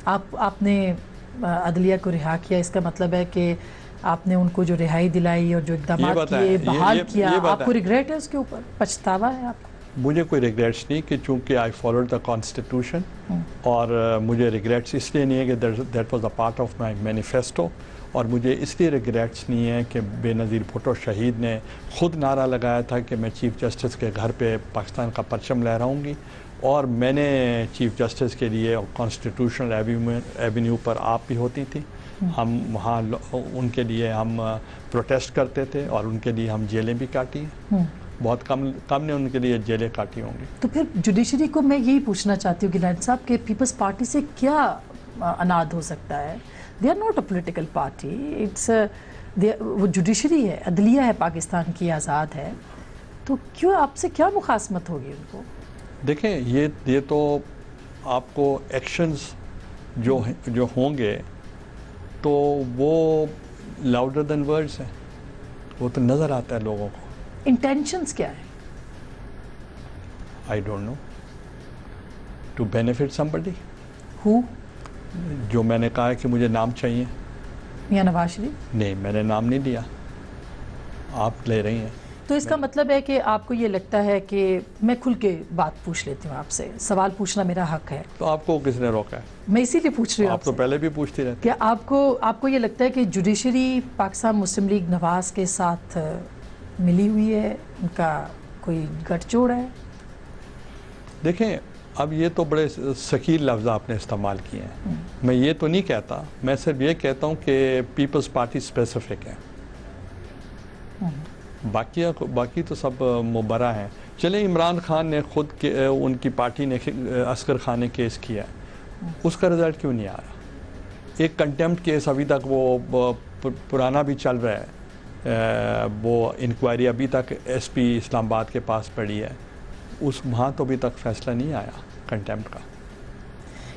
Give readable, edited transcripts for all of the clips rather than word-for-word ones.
आपने अदलिया को रिहा किया, इसका मतलब है कि आपने उनको जो रिहाई दिलाई और जो इक़दाम किए, बहाल किया, आपको रिग्रेट है उसके ऊपर, पछतावा है आपको? मुझे कोई रिग्रेट्स नहीं कि चूँकि आई फॉलोड द कॉन्स्टिट्यूशन, और मुझे रिग्रेट्स इसलिए नहीं है कि that was a part of my manifesto, और मुझे इसलिए रिग्रेट्स नहीं है कि बेनज़ीर भुट्टो शहीद ने ख़ुद नारा लगाया था कि मैं चीफ़ जस्टिस के घर पे पाकिस्तान का परचम लहराऊंगी, और मैंने चीफ़ जस्टिस के लिए कॉन्स्टिट्यूशनल एवेन्यू पर आप भी होती थी, हम वहाँ उनके लिए हम प्रोटेस्ट करते थे और उनके लिए हम जेलें भी काटी, बहुत कम ने उनके लिए जेलें काटी होंगी। तो फिर जुडिशरी को मैं यही पूछना चाहती हूँ गिलानी साहब कि पीपल्स पार्टी से क्या अनाद हो सकता है? They are not a political party, it's वो जुडिशरी है, अदलिया है पाकिस्तान की, आज़ाद है, तो क्यों आपसे क्या मुखासमत होगी उनको? देखें, ये तो आपको एक्शंस जो होंगे तो वो लाउडर देन वर्ड्स हैं, वो तो नज़र आता है लोगों को। इंटेंशंस क्या है? I don't know, to benefit somebody. Who? जो मैंने कहा है कि मुझे नाम चाहिए। मियां नवाज शरीफ? नहीं, मैंने नाम नहीं दिया, आप ले रही हैं। तो इसका मतलब है कि आपको ये लगता है कि मैं खुल के बात पूछ लेती हूँ आपसे, सवाल पूछना मेरा हक है। तो आपको किसने रोका है? मैं इसीलिए पूछ रही हूँ। आप तो पहले भी पूछती रहती। क्या आपको ये लगता है कि जुडिशरी पाकिस्तान मुस्लिम लीग नवाज के साथ मिली हुई है, उनका कोई गठजोड़ है? देखें, अब ये तो बड़े सकील लफ्ज़ आपने इस्तेमाल किए हैं। मैं ये तो नहीं कहता, मैं सिर्फ ये कहता हूँ कि पीपल्स पार्टी स्पेसिफिक है, बाकी तो सब मुबरा हैं। चले, इमरान खान ने खुद के उनकी पार्टी ने असगर खान ने केस किया, उसका रिज़ल्ट क्यों नहीं आ रहा? एक कंटेम्प्ट केस अभी तक वो पुराना भी चल रहा है, वो इंक्वायरी अभी तक एसपी इस्लामाबाद के पास पड़ी है, वहाँ तो अभी तक फैसला नहीं आया कंटेम्प्ट का।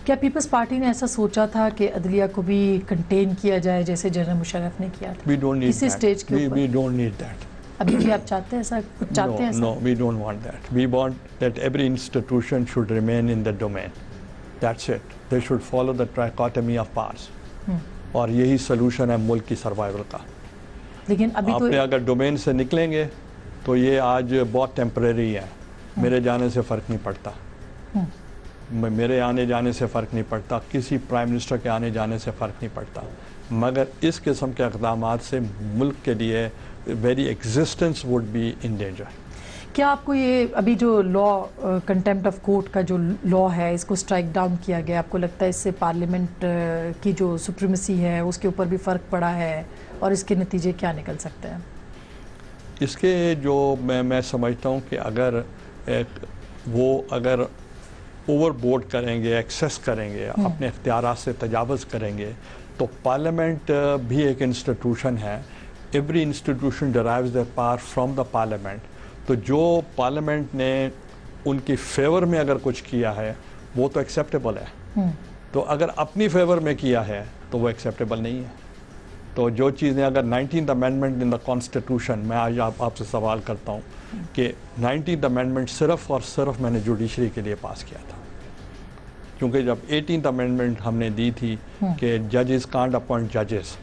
क्या पीपल्स पार्टी ने ऐसा सोचा था कि अदलिया को भी कंटेन किया जाए जैसे जनरल मुशर्रफ ने किया था? वी डोंट नीड किसी स्टेज के ऊपर? We don't need that. अभी भी आप चाहते हैं ऐसा? चाहते हैं? No, we don't want that. We want that every institution should remain in the domain, that's it. They should follow the trichotomy of powers, और यही सोल्यूशन है मुल्क की सर्वाइवल का। लेकिन अभी आपने अगर डोमेन से निकलेंगे तो ये आज बहुत टेम्परेरी है, मेरे जाने से फ़र्क नहीं पड़ता, मेरे आने जाने से फ़र्क नहीं पड़ता, किसी प्राइम मिनिस्टर के आने जाने से फ़र्क नहीं पड़ता, मगर इस किस्म के इक़दामात से मुल्क के लिए very existence would be in danger. क्या आपको ये अभी जो लॉ कंटेम्प्ट ऑफ कोर्ट का जो लॉ है, इसको स्ट्राइक डाउन किया गया, आपको लगता है इससे पार्लियामेंट की जो सुप्रीमेसी है उसके ऊपर भी फ़र्क पड़ा है, और इसके नतीजे क्या निकल सकते हैं? इसके जो मैं समझता हूँ कि अगर अगर ओवरबोर्ड करेंगे, एक्सेस करेंगे, अपने इख्तियारात से तजावज़ करेंगे, तो पार्लियामेंट भी एक इंस्टीट्यूशन है। Every institution derives their power from the parliament. तो जो पार्लियामेंट ने उनकी फेवर में अगर कुछ किया है वो तो एक्सेप्टेबल है, तो अगर अपनी फेवर में किया है तो वो एक्सेप्टेबल नहीं है। तो जो चीज़ें अगर 19th amendment in the constitution, मैं आज आपसे सवाल करता हूँ कि 19th अमेंडमेंट सिर्फ़ और सिर्फ मैंने जुडिशरी के लिए पास किया था, क्योंकि जब 18th अमेंडमेंट हमने दी थी कि जजेस कांट अपॉइंट जजेस,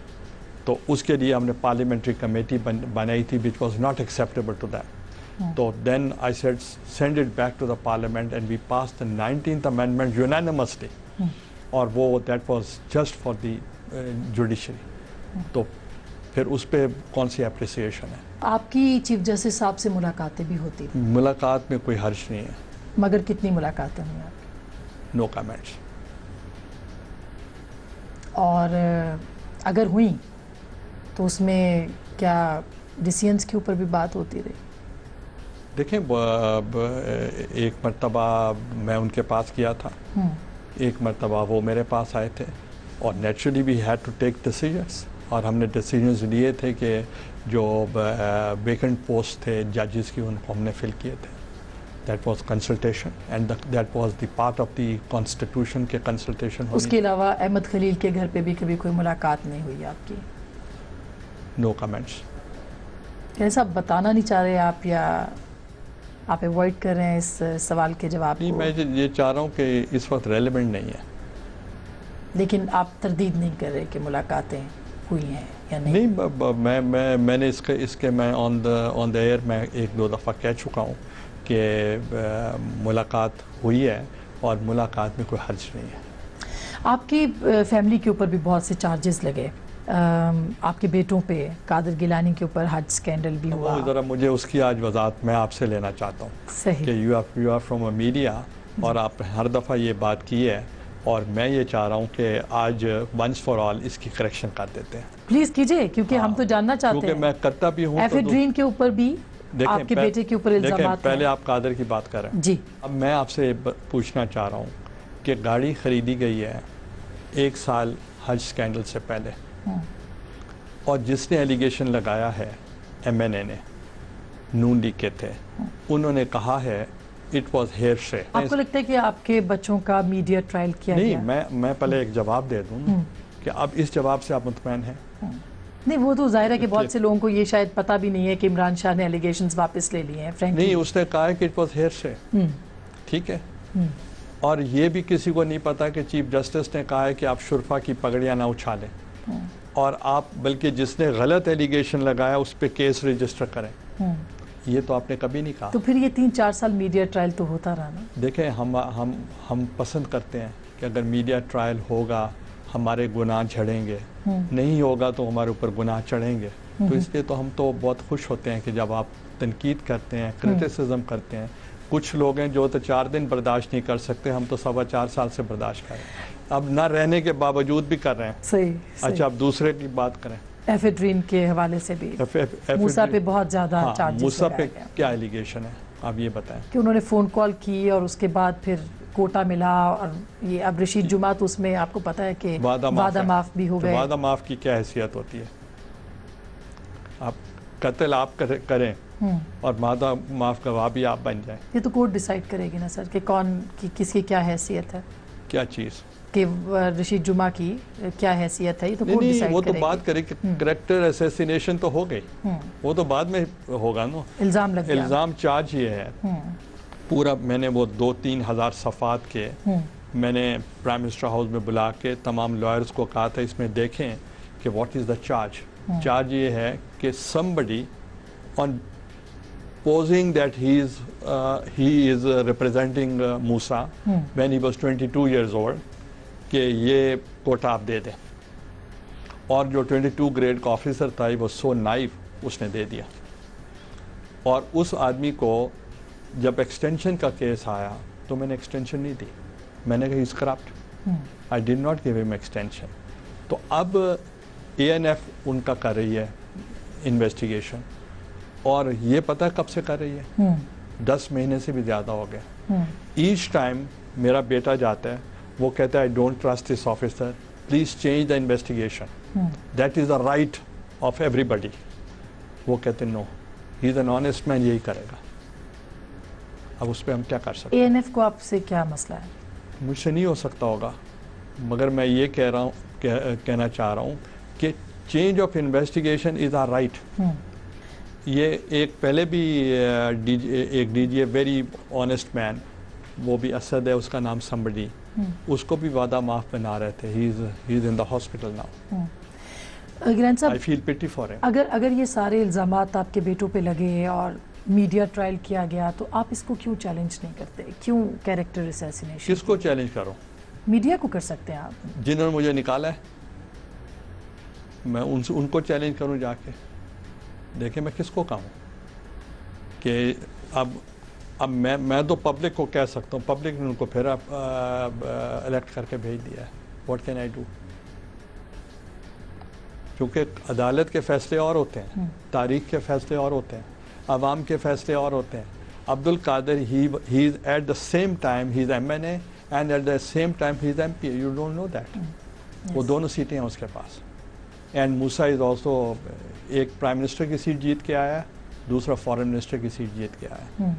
तो उसके लिए हमने पार्लियामेंट्री कमेटी बनाई थी which was not acceptable to that. तो then I said send it back to the parliament and we pass the 19th amendment unanimously, और वो that was just for the judiciary. तो फिर उस पर कौन सी एप्रिसिएशन है? आपकी चीफ जस्टिस साहब से मुलाकातें भी होती थी? मुलाकात में कोई हर्ज नहीं है। मगर कितनी मुलाकातें हुई आपकी? No comments. और अगर हुई तो उसमें क्या डिसीजंस के ऊपर भी बात होती रही? देखें, एक मरतबा मैं उनके पास गया था, एक मरतबा वो मेरे पास आए थे, और naturally we had to take decisions, और हमने डिसीजंस लिए थे कि जो वेकेंट पोस्ट थे जजेस की उनको हमने फिल किए थे। That was consultation and that was the part of the constitution के कंसल्टेशन। उसके अलावा अहमद खलील के घर पे भी कभी कोई मुलाकात नहीं हुई आपकी? No comments. कैसा बताना नहीं चाह रहे आप, या आप अवॉइड कर रहे हैं इस सवाल के जवाब नहीं, को? मैं ये चाह रहा हूँ कि इस वक्त रेलेवेंट नहीं है। लेकिन आप तरदीद नहीं कर रहे कि मुलाकातें हुई हैं या नहीं? मैंने इसके मैं ऑन द एयर मैं 1-2 दफ़ा कह चुका हूँ कि मुलाकात हुई है और मुलाकात में कोई हर्ज नहीं है। आपकी फैमिली के ऊपर भी बहुत से चार्जेस लगे, आपके बेटों पे, कादर गिलानी के ऊपर हज स्कैंडल भी हुआ। ज़रा मुझे उसकी आज वजाहत मैं आपसे लेना चाहता हूँ। सही कि you are from a media और आप हर दफ़ा ये बात की है और मैं ये चाह रहा हूँ कि आज वंस फॉर ऑल इसकी करेक्शन कर देते हैं। प्लीज़ कीजिए, क्योंकि हम तो जानना चाहते हैं। क्योंकि मैं करता भी हूँ। एफेड्रीन के ऊपर भी आपके बेटे के ऊपर इल्जाम। पहले आप कादर की बात कर रहे हैं जी। अब मैं आपसे पूछना चाह रहा हूँ कि गाड़ी खरीदी गई है 1 साल हज स्कैंडल से पहले और जिसने एलिगेशन लगाया है MNA ने, नून लीग के थे, उन्होंने कहा है इट वॉज हेयर से। आपको लगता है कि आपके बच्चों का मीडिया ट्रायल किया गया? नहीं, मैं पहले एक जवाब दे दूँ कि अब इस जवाब से आप मुतमैन हैं? नहीं, वो तो जाहिर है कि बहुत से लोगों को ये शायद पता भी नहीं है कि इमरान शाह ने एलिगेशंस वापस ले लिए हैं। नहीं, उसने कहा है कि इट वॉज हेयर से, ठीक है। और ये भी किसी को नहीं पता कि चीफ जस्टिस ने कहा है कि आप शुरफा की पगड़ियाँ ना उछालें और आप बल्कि जिसने गलत एलिगेशन लगाया उस पर केस रजिस्टर करें। ये तो आपने कभी नहीं कहा। तो फिर ये 3-4 साल मीडिया ट्रायल तो होता रहा ना। देखें, हम पसंद करते हैं कि अगर मीडिया ट्रायल होगा हमारे गुनाह झड़ेंगे, नहीं होगा तो हमारे ऊपर गुनाह चढ़ेंगे। तो इसलिए तो हम तो बहुत खुश होते हैं कि जब आप तनकीद करते हैं, क्रिटिसिज्म करते हैं। कुछ लोग हैं जो तो 4 दिन बर्दाश्त नहीं कर सकते, हम तो 4.25 साल से बर्दाश्त करें, अब ना रहने के बावजूद भी कर रहे हैं। सही। अच्छा, अब दूसरे की बात करें, एफेड्रीन के हवाले से भी मूसा पे बहुत ज़्यादा चार्जेस। मूसा पे क्या एलिगेशन है, आप ये बताएं? कि उन्होंने फ़ोन कॉल की और उसके बाद फिर कोटा मिला और ये अब रशीद जुमा तो उसमें आपको पता है कि वादा माफ़ भी हो गए। वादा माफ़ की क्या हैसियत होती है? आप कत्ल आप करें और वादा माफ़ गवाह भी आप बन जाएं। ये तो कोर्ट डिसाइड करेगी ना सर कि कौन की किसकी क्या हैसियत है। क्या चीज़? कि रशीद जुमा की क्या हैसियत है, ये तो कोर्ट डिसाइड वो तो बात करें कि कैरेक्टर असैसिनेशन तो हो गई, वो तो बाद में होगा ना। इल्ज़ाम लग गया। इल्ज़ाम चार्ज ये है पूरा, मैंने वो 2-3 हज़ार सफ़ात के मैंने प्राइम मिनिस्टर हाउस में बुला के तमाम लॉयर्स को कहा था इसमें देखें कि what is the charge. Charge ये है कि somebody on posing that he is representing Musa when he was 22 years old कि ये कोटा आप दे दें, और जो 22 ग्रेड का ऑफिसर था वो सो नाइफ उसने दे दिया। और उस आदमी को जब एक्सटेंशन का केस आया तो मैंने एक्सटेंशन नहीं दी, मैंने कहा is corrupt, I did not give him extension. तो अब ANF उनका कर रही है इन्वेस्टिगेशन, और ये पता कब से कर रही है, 10 महीने से भी ज़्यादा हो गए। ईच टाइम मेरा बेटा जाता है वो कहता है I don't trust this officer, please change the investigation, that is the right of everybody. वो कहते no, he is an honest man, यही करेगा। अब उस पर हम क्या कर सकते हैं? ANF को आपसे क्या मसला है? मुझसे नहीं हो सकता होगा, मगर मैं ये कह रहा हूँ कहना चाह रहा हूँ कि change of investigation is our right. ये एक पहले भी एक DG वेरी ऑनेस्ट मैन, वो भी असद है उसका नाम, somebody, उसको भी वादा माफ़ बना रहे थे। He is in the hospital now. Gilani साहब, I feel pity for him. अगर ये सारे इल्ज़ामात आपके बेटों पे लगे और मीडिया ट्रायल किया गया तो आप इसको क्यों चैलेंज नहीं करते? क्यों कैरेक्टर असैसिनेशन? किसको चैलेंज करूं? मीडिया को कर सकते हैं आप, जिन्होंने मुझे निकाला है। मैं उनको चैलेंज करूं जाके? देखिए मैं किसको कहूँ कि अब मैं तो पब्लिक को कह सकता हूँ, पब्लिक ने उनको फिर इलेक्ट करके भेज दिया है। What can I do? क्योंकि अदालत के फैसले और होते हैं, तारीख के फैसले और होते हैं, अवाम के फैसले और होते हैं। Abdul Qadir he is at the same time he is MNA and at the same time he is MP। You don't know that? वो दोनों सीटें हैं उसके पास। एंड मूसा इज़ ऑल्सो, एक प्राइम मिनिस्टर की सीट जीत के आया, दूसरा फॉरेन मिनिस्टर की सीट जीत के आया।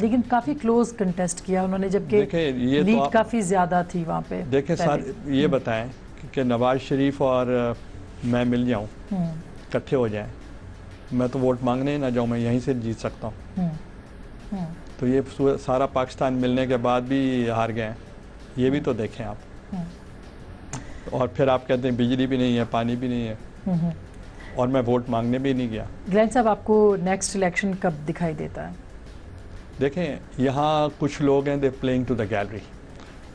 लेकिन काफ़ी क्लोज कंटेस्ट किया उन्होंने, जबकि लीड तो काफ़ी ज़्यादा थी वहाँ पे। देखें सर, ये बताएं कि नवाज शरीफ और मैं मिल जाऊँ, इकट्ठे हो जाएं, मैं तो वोट मांगने ही ना जाऊँ, मैं यहीं से जीत सकता हूँ। तो ये सारा पाकिस्तान मिलने के बाद भी हार गए, ये भी तो देखें आप। और फिर आप कहते हैं बिजली भी नहीं है, पानी भी नहीं है, और मैं वोट मांगने भी नहीं गया। ग्लेन साहब, आपको नेक्स्ट इलेक्शन कब दिखाई देता है? देखें, यहाँ कुछ लोग हैं, they playing to the gallery,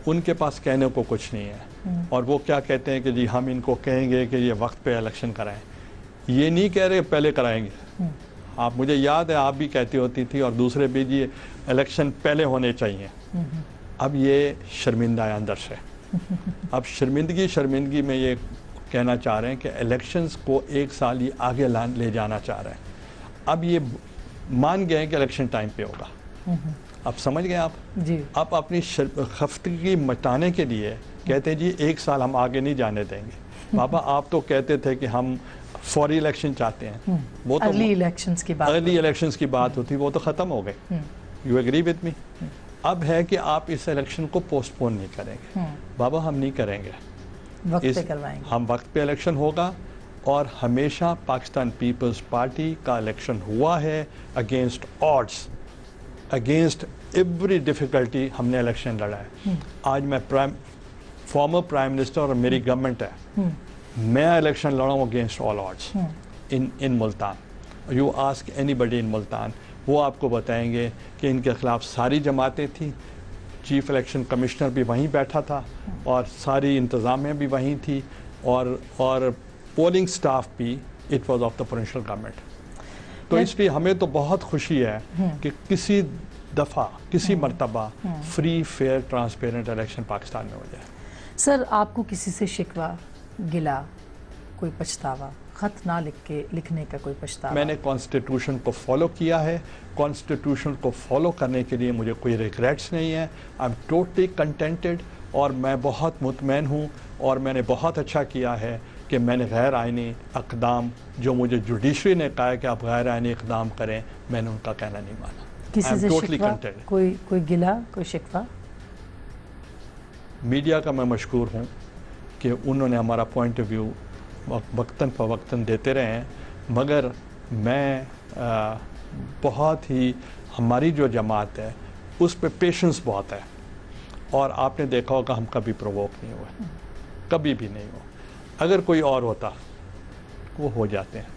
उनके पास कहने को कुछ नहीं है, और वो क्या कहते हैं कि जी हम इनको कहेंगे कि ये वक्त पे इलेक्शन कराएं। ये नहीं कह रहे पहले कराएंगे। आप, मुझे याद है आप भी कहती होती थी और दूसरे भी, जी इलेक्शन पहले होने चाहिए। अब ये शर्मिंदा है अंदर से। अब शर्मिंदगी में ये कहना चाह रहे हैं कि इलेक्शंस को एक साल ही आगे ले जाना चाह रहे हैं। अब ये मान गए हैं कि इलेक्शन टाइम पे होगा। अब समझ गए आप जी। आप अपनी खफ्तगी मटाने के लिए कहते हैं जी एक साल हम आगे नहीं जाने देंगे। बाबा आप तो कहते थे कि हम फौरी इलेक्शन चाहते हैं, वो तो अर्ली इलेक्शंस की बात होती, वो तो ख़त्म हो गए। You agree with me? अब है कि आप इस इलेक्शन को पोस्टपोन नहीं करेंगे। बाबा हम नहीं करेंगे, वक्त पे करवाएंगे। हम वक्त पे इलेक्शन होगा, और हमेशा पाकिस्तान पीपल्स पार्टी का इलेक्शन हुआ है against odds, against every difficulty हमने इलेक्शन लड़ा है। आज मैं फॉर्मर प्राइम मिनिस्टर और मेरी गवर्नमेंट है, मैं इलेक्शन लड़ा हूँ against all odds in Multan. You ask anybody in Multan, वो आपको बताएंगे कि इनके ख़िलाफ़ सारी जमातें थी, चीफ इलेक्शन कमिश्नर भी वहीं बैठा था, और सारी इंतज़ामिया भी वहीं थी, और पोलिंग स्टाफ भी it was of the provincial government. तो इसलिए हमें तो बहुत खुशी है कि किसी दफ़ा, किसी मर्तबा free, fair, transparent election Pakistan में हो जाए। सर, आपको किसी से शिकवा, गिला, कोई पछतावा, ख़त ना लिखने का कोई पछतावा? मैंने कॉन्स्टिट्यूशन को फॉलो किया है। कॉन्स्टिट्यूशन को फॉलो करने के लिए मुझे कोई रिग्रेट्स नहीं है। आई एम टोटली कंटेंटेड, और मैं बहुत मुतमैन हूँ, और मैंने बहुत अच्छा किया है कि मैंने गैर आइनी इक़दाम, जो मुझे जुडिशरी ने कहा है कि आप गैर आइनी इक़दाम करें, मैंने उनका कहना नहीं माना। किसी से शिकवा, कोई गिला, कोई शिकवा? मीडिया का मैं मशकूर हूँ कि उन्होंने हमारा पॉइंट ऑफ व्यू वक्तन फ़वक्तन देते रहे हैं, मगर मैं बहुत ही, हमारी जो जमात है उस पर पेशेंस बहुत है, और आपने देखा होगा हम कभी प्रोवोक नहीं हुए, कभी भी नहीं हुआ। अगर कोई और होता वो हो जाते हैं,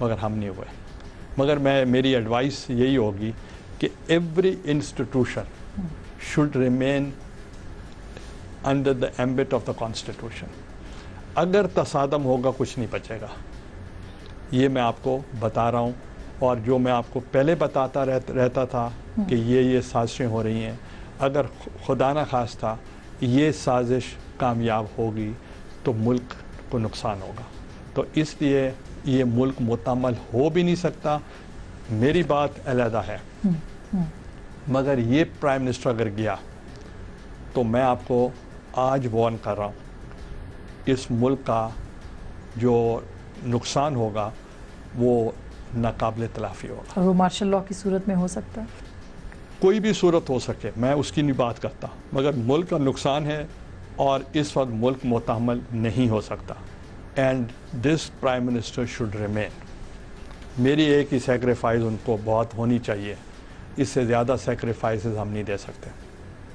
मगर हम नहीं हुए। मगर मेरी एडवाइस यही होगी कि every institution should remain under the ambit of the constitution. अगर तसादम होगा कुछ नहीं बचेगा, ये मैं आपको बता रहा हूँ। और जो मैं आपको पहले बताता रहता था कि ये साजिशें हो रही हैं, अगर खुदा न खास्ता ये साजिश कामयाब होगी तो मुल्क को नुकसान होगा। तो इसलिए ये मुल्क मुतमल हो भी नहीं सकता। मेरी बात अलहदा है, मगर ये प्राइम मिनिस्टर अगर गया तो मैं आपको आज वार्न कर रहा हूँ, इस मुल्क का जो नुकसान होगा वो नाकाबिल तलाफ़ी होगा। और वो मार्शल लॉ की सूरत में हो सकता है? कोई भी सूरत हो सके, मैं उसकी नहीं बात करता, मगर मुल्क का नुकसान है, और इस वक्त मुल्क मुतहम्मल नहीं हो सकता। And this prime minister should remain. मेरी एक ही सेक्रीफाइस उनको बहुत होनी चाहिए, इससे ज़्यादा सेक्रीफाइसेस हम नहीं दे सकते।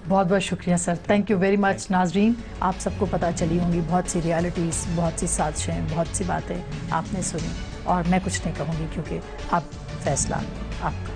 बहुत बहुत शुक्रिया sir, thank you very much. नाजरीन, आप सबको पता चली होंगी बहुत सी रियलिटीज़, बहुत सी साजिशें, बहुत सी बातें आपने सुनी, और मैं कुछ नहीं कहूँगी क्योंकि अब फैसला आपका।